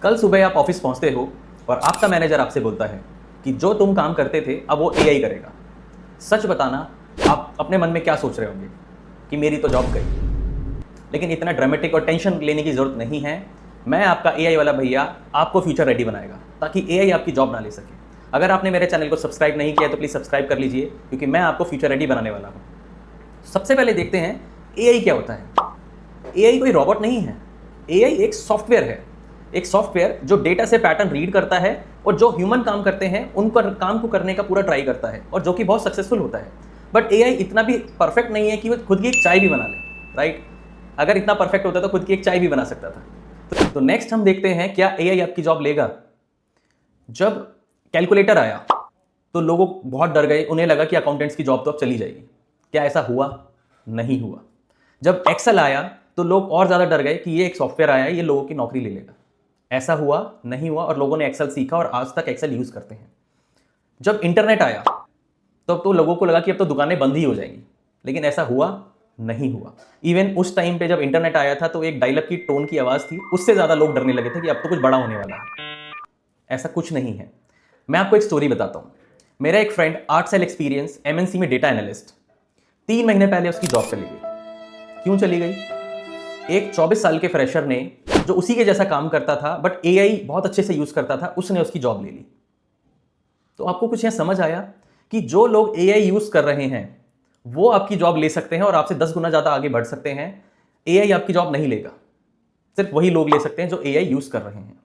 कल सुबह आप ऑफिस पहुंचते हो और आपका मैनेजर आपसे बोलता है कि जो तुम काम करते थे अब वो एआई करेगा। सच बताना, आप अपने मन में क्या सोच रहे होंगे कि मेरी तो जॉब गई। लेकिन इतना ड्रामेटिक और टेंशन लेने की ज़रूरत नहीं है। मैं आपका एआई वाला भैया आपको फ्यूचर रेडी बनाएगा ताकि एआई आपकी जॉब ना ले सके। अगर आपने मेरे चैनल को सब्सक्राइब नहीं किया तो प्लीज़ सब्सक्राइब कर लीजिए, क्योंकि मैं आपको फ्यूचर रेडी बनाने वाला हूँ। सबसे पहले देखते हैं एआई क्या होता है। एआई कोई रोबोट नहीं है। एआई एक सॉफ्टवेयर है। एक सॉफ्टवेयर जो डेटा से पैटर्न रीड करता है और जो ह्यूमन काम करते हैं उन पर काम को करने का पूरा ट्राई करता है, और जो कि बहुत सक्सेसफुल होता है। बट एआई इतना भी परफेक्ट नहीं है कि वो खुद की एक चाय भी बना ले, राइट। अगर इतना परफेक्ट होता तो खुद की एक चाय भी बना सकता था। तो नेक्स्ट हम देखते हैं क्या एआई आपकी जॉब लेगा। जब कैलकुलेटर आया तो लोग बहुत डर गए, उन्हें लगा कि अकाउंटेंट्स की जॉब तो अब चली जाएगी। क्या ऐसा हुआ? नहीं हुआ। जब एक्सेल आया तो लोग और ज़्यादा डर गए कि ये एक सॉफ्टवेयर आया है, ये लोगों की नौकरी ले लेगा। ऐसा हुआ? नहीं हुआ, और लोगों ने एक्सेल सीखा और आज तक एक्सेल यूज़ करते हैं। जब इंटरनेट आया तब तो लोगों को लगा कि अब तो दुकानें बंद ही हो जाएंगी, लेकिन ऐसा हुआ? नहीं हुआ। इवन उस टाइम पे जब इंटरनेट आया था तो एक डायलॉग की टोन की आवाज़ थी, उससे ज़्यादा लोग डरने लगे थे कि अब तो कुछ बड़ा होने वाला है। ऐसा कुछ नहीं है। मैं आपको एक स्टोरी बताता हूँ। मेरा एक फ्रेंड 8 साल एक्सपीरियंस एमएनसी में डेटा एनालिस्ट, 3 महीने पहले उसकी जॉब चली गई। क्यों चली गई? एक 24 साल के फ्रेशर ने, जो उसी के जैसा काम करता था बट एआई बहुत अच्छे से यूज़ करता था, उसने उसकी जॉब ले ली। तो आपको कुछ यहाँ समझ आया कि जो लोग एआई यूज़ कर रहे हैं वो आपकी जॉब ले सकते हैं और आपसे 10 गुना ज़्यादा आगे बढ़ सकते हैं। एआई आपकी जॉब नहीं लेगा। सिर्फ वही लोग ले सकते हैं जो एआई यूज़ कर रहे हैं।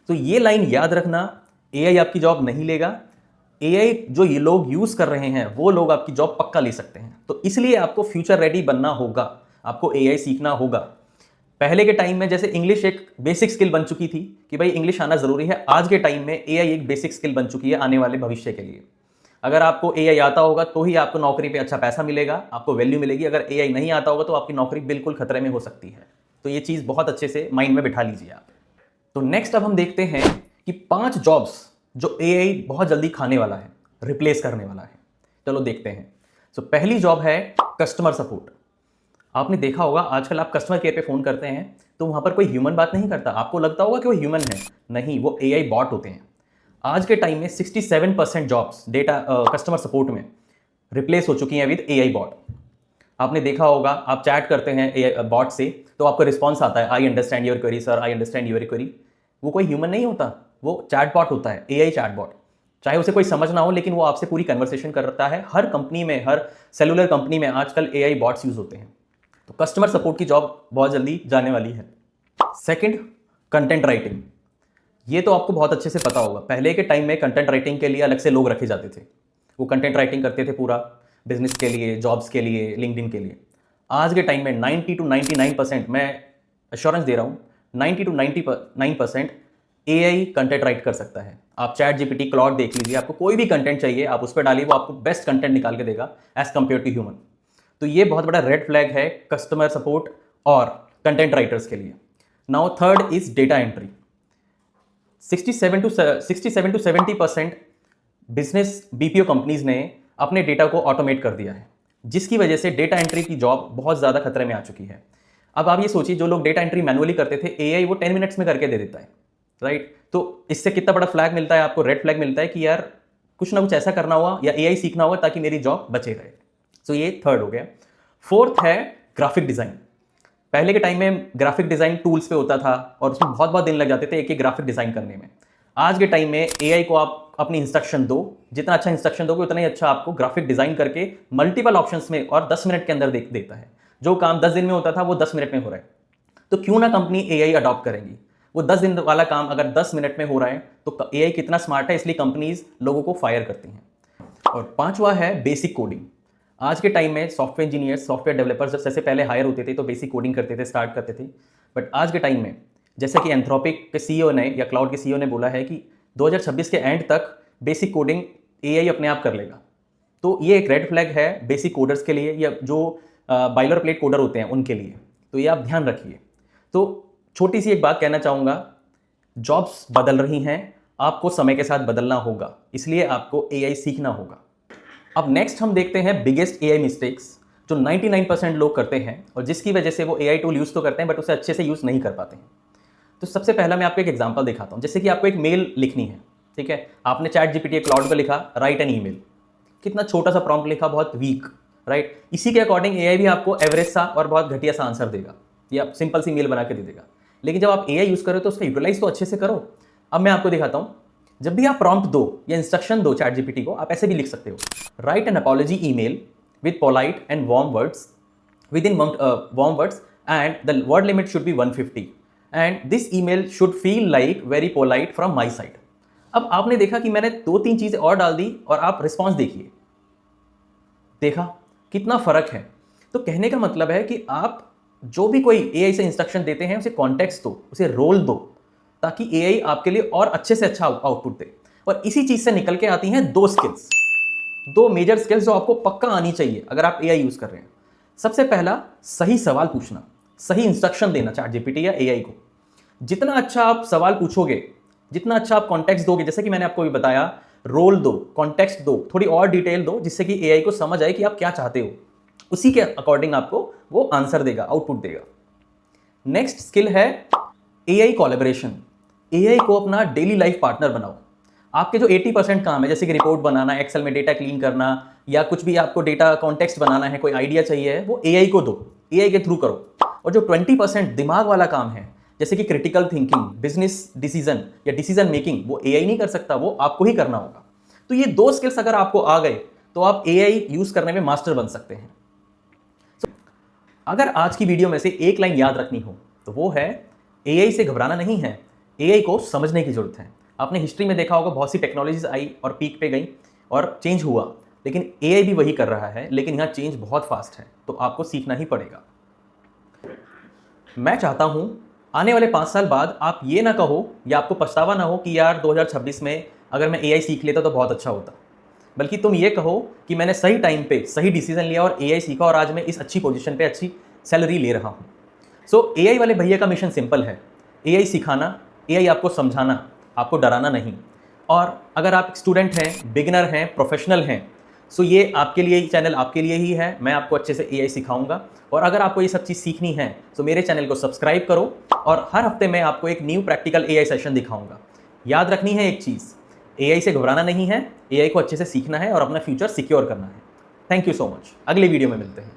तो ये लाइन याद रखना, एआई आपकी जॉब नहीं लेगा। एआई जो ये लोग यूज़ कर रहे हैं वो लोग आपकी जॉब पक्का ले सकते हैं। तो इसलिए आपको फ्यूचर रेडी बनना होगा, आपको एआई सीखना होगा। पहले के टाइम में जैसे इंग्लिश एक बेसिक स्किल बन चुकी थी कि भाई इंग्लिश आना ज़रूरी है, आज के टाइम में एआई एक बेसिक स्किल बन चुकी है आने वाले भविष्य के लिए। अगर आपको एआई आता होगा तो ही आपको नौकरी पे अच्छा पैसा मिलेगा, आपको वैल्यू मिलेगी। अगर एआई नहीं आता होगा तो आपकी नौकरी बिल्कुल खतरे में हो सकती है। तो ये चीज़ बहुत अच्छे से माइंड में बिठा लीजिए आप। तो नेक्स्ट अब हम देखते हैं कि 5 जॉब्स जो एआई बहुत जल्दी खाने वाला है, रिप्लेस करने वाला है। चलो देखते हैं। तो पहली जॉब है कस्टमर सपोर्ट। आपने देखा होगा आजकल आप कस्टमर केयर पे फ़ोन करते हैं तो वहाँ पर कोई ह्यूमन बात नहीं करता। आपको लगता होगा कि वो ह्यूमन है, नहीं, वो एआई बॉट होते हैं। आज के टाइम में 67% जॉब्स डेटा कस्टमर सपोर्ट में रिप्लेस हो चुकी हैं विद एआई बॉट। आपने देखा होगा, आप चैट करते हैं एआई बॉट से तो आपको रिस्पॉन्स आता है, I understand your query sir, I understand your query. वो कोई ह्यूमन नहीं होता, वो चैट बॉट होता है, एआई चैट बॉट। चाहे उसे कोई समझ ना हो लेकिन वो आपसे पूरी कन्वर्सेशन करता है। हर कंपनी में, हर सेलुलर कंपनी में आजकल एआई बॉट्स यूज होते हैं। तो कस्टमर सपोर्ट की जॉब बहुत जल्दी जाने वाली है। Second, content writing. ये तो आपको बहुत अच्छे से पता होगा, पहले के टाइम में कंटेंट राइटिंग के लिए अलग से लोग रखे जाते थे। वो कंटेंट राइटिंग करते थे पूरा बिजनेस के लिए, जॉब्स के लिए, लिंक्डइन के लिए। आज के टाइम में 90 to 99%, मैं एश्योरेंस दे रहा हूँ, 90 to 99% एआई कंटेंट राइट कर सकता है। आप चैट जीपीटी, क्लॉड देख लीजिए, आपको कोई भी कंटेंट चाहिए आप उस पर डालिए, वो आपको बेस्ट कंटेंट निकाल के देगा एज कंपेयर टू ह्यूमन। तो ये बहुत बड़ा रेड फ्लैग है कस्टमर सपोर्ट और कंटेंट राइटर्स के लिए। Now third is data entry. 67 to 70% business BPO companies ने अपने डेटा को ऑटोमेट कर दिया है, जिसकी वजह से डेटा एंट्री की जॉब बहुत ज़्यादा खतरे में आ चुकी है। अब आप ये सोचिए, जो लोग डेटा एंट्री मैनुअली करते थे, एआई वो 10 मिनट्स में करके दे देता है, राइट। तो इससे कितना बड़ा फ्लैग मिलता है आपको, रेड फ्लैग मिलता है कि यार कुछ ना कुछ ऐसा करना हुआ या एआई सीखना होगा ताकि मेरी जॉब बचे रहे। सो ये थर्ड हो गया। फोर्थ है ग्राफिक डिज़ाइन। पहले के टाइम में ग्राफिक डिज़ाइन टूल्स पे होता था और उसमें बहुत बहुत दिन लग जाते थे एक एक ग्राफिक डिज़ाइन करने में। आज के टाइम में एआई को आप अपनी इंस्ट्रक्शन दो, जितना अच्छा इंस्ट्रक्शन दोगे उतना ही अच्छा आपको ग्राफिक डिज़ाइन करके मल्टीपल ऑप्शंस में और 10 मिनट के अंदर देता है। जो काम 10 दिन में होता था वो 10 मिनट में हो रहा है। तो क्यों ना कंपनी एआई अडॉप्ट करेंगी। वो 10 दिन वाला काम अगर 10 मिनट में हो रहा है तो एआई कितना स्मार्ट है, इसलिए कंपनीज लोगों को फायर करती हैं। और पांचवा है बेसिक कोडिंग। आज के टाइम में सॉफ्टवेयर इंजीनियर्स, सॉफ्टवेयर डेवलपर्स जैसे पहले हायर होते थे तो बेसिक कोडिंग करते थे, स्टार्ट करते थे। बट आज के टाइम में जैसे कि एंथ्रोपिक के सीईओ ने या क्लाउड के सीईओ ने बोला है कि 2026 के एंड तक बेसिक कोडिंग एआई अपने आप कर लेगा। तो ये एक रेड फ्लैग है बेसिक कोडर्स के लिए या जो बाइलर प्लेट कोडर होते हैं उनके लिए। तो ये आप ध्यान रखिए। तो छोटी सी एक बात कहना चाहूँगा, जॉब्स बदल रही हैं, आपको समय के साथ बदलना होगा, इसलिए आपको एआई सीखना होगा। अब नेक्स्ट हम देखते हैं बिगेस्ट एआई मिस्टेक्स जो 99% लोग करते हैं और जिसकी वजह से वो एआई टूल यूज़ तो करते हैं बट उसे अच्छे से यूज़ नहीं कर पाते हैं। तो सबसे पहला मैं आपको एक एग्जांपल दिखाता हूँ। जैसे कि आपको एक मेल लिखनी है, ठीक है, आपने चैट जीपीटी क्लाउड पर लिखा राइट एन ईमेल, कितना छोटा सा प्रॉम्प्ट लिखा, बहुत वीक, राइट। इसी के अकॉर्डिंग एआई भी आपको एवरेज सा और बहुत घटिया सा आंसर देगा या सिंपल सी मेल बना के दे देगा। लेकिन जब आप एआई यूज करो तो उसका यूटिलाइज तो अच्छे से करो। अब मैं आपको दिखाता हूँ, जब भी आप प्रॉम्प्ट दो या इंस्ट्रक्शन दो चैट जीपीटी को, आप ऐसे भी लिख सकते हो, right N apology email with polite and warm words within warm words and the word limit should be 150 and this email should feel like very polite from my side। अब आपने देखा कि मैंने 2-3 चीजें और डाल दी और आप रिस्पॉन्स देखिए, देखा कितना फर्क है। तो कहने का मतलब है कि आप जो भी कोई एआई से इंस्ट्रक्शन देते हैं उसे कॉन्टेक्स्ट दो, उसे रोल दो, ताकि एआई आपके लिए और अच्छे से अच्छा आउटपुट दे। और इसी चीज से निकल के आती हैं 2 स्किल्स, 2 मेजर स्किल्स जो आपको पक्का आनी चाहिए अगर आप एआई यूज कर रहे हैं। सबसे पहला, सही सवाल पूछना, सही इंस्ट्रक्शन देना चैट जीपीटी या एआई को। जितना अच्छा आप सवाल पूछोगे, जितना अच्छा आप कॉन्टेक्स्ट दोगे, जैसे कि मैंने आपको भी बताया, रोल दो, कॉन्टेक्स्ट दो, थोड़ी और डिटेल दो, जिससे कि एआई को समझ आए कि आप क्या चाहते हो, उसी के अकॉर्डिंग आपको वो आंसर देगा, आउटपुट देगा। नेक्स्ट स्किल है एआई कोलैबोरेशन। एआई को अपना डेली लाइफ पार्टनर बनाओ। आपके जो 80% काम है, जैसे कि रिपोर्ट बनाना, एक्सेल में डेटा क्लीन करना, या कुछ भी आपको डेटा कॉन्टेक्स्ट बनाना है, कोई आइडिया चाहिए, वो एआई को दो, एआई के थ्रू करो। और जो 20% दिमाग वाला काम है, जैसे कि क्रिटिकल थिंकिंग, बिजनेस डिसीजन या डिसीजन मेकिंग, वो एआई नहीं कर सकता, वो आपको ही करना होगा। तो ये 2 स्किल्स अगर आपको आ गए तो आप एआई यूज करने में मास्टर बन सकते हैं। अगर आज की वीडियो में से एक लाइन याद रखनी हो तो वो है, एआई से घबराना नहीं है, एआई को समझने की जरूरत है। आपने हिस्ट्री में देखा होगा, बहुत सी टेक्नोलॉजीज आई और पीक पे गई और चेंज हुआ, लेकिन एआई भी वही कर रहा है, लेकिन यहाँ चेंज बहुत फास्ट है, तो आपको सीखना ही पड़ेगा। मैं चाहता हूं आने वाले 5 साल बाद आप ये ना कहो या आपको पछतावा ना हो कि यार 2026 में अगर मैं एआई सीख लेता तो बहुत अच्छा होता, बल्कि तुम ये कहो कि मैंने सही टाइम पे सही डिसीजन लिया और एआई सीखा और आज मैं इस अच्छी पोजीशन पे अच्छी सैलरी ले रहा हूं। सो एआई वाले भैया का मिशन सिंपल है, एआई सिखाना, एआई आपको समझाना, आपको डराना नहीं। और अगर आप स्टूडेंट हैं, बिगिनर हैं, प्रोफेशनल हैं, सो ये आपके लिए ही चैनल, आपके लिए ही है। मैं आपको अच्छे से एआई सिखाऊंगा और अगर आपको ये सब चीज़ सीखनी है तो मेरे चैनल को सब्सक्राइब करो और हर हफ्ते मैं आपको एक न्यू प्रैक्टिकल एआई सेशन दिखाऊंगा। याद रखनी है एक चीज़, एआई से घबराना नहीं है, एआई को अच्छे से सीखना है और अपना फ्यूचर सिक्योर करना है। थैंक यू सो मच, अगले वीडियो में मिलते हैं।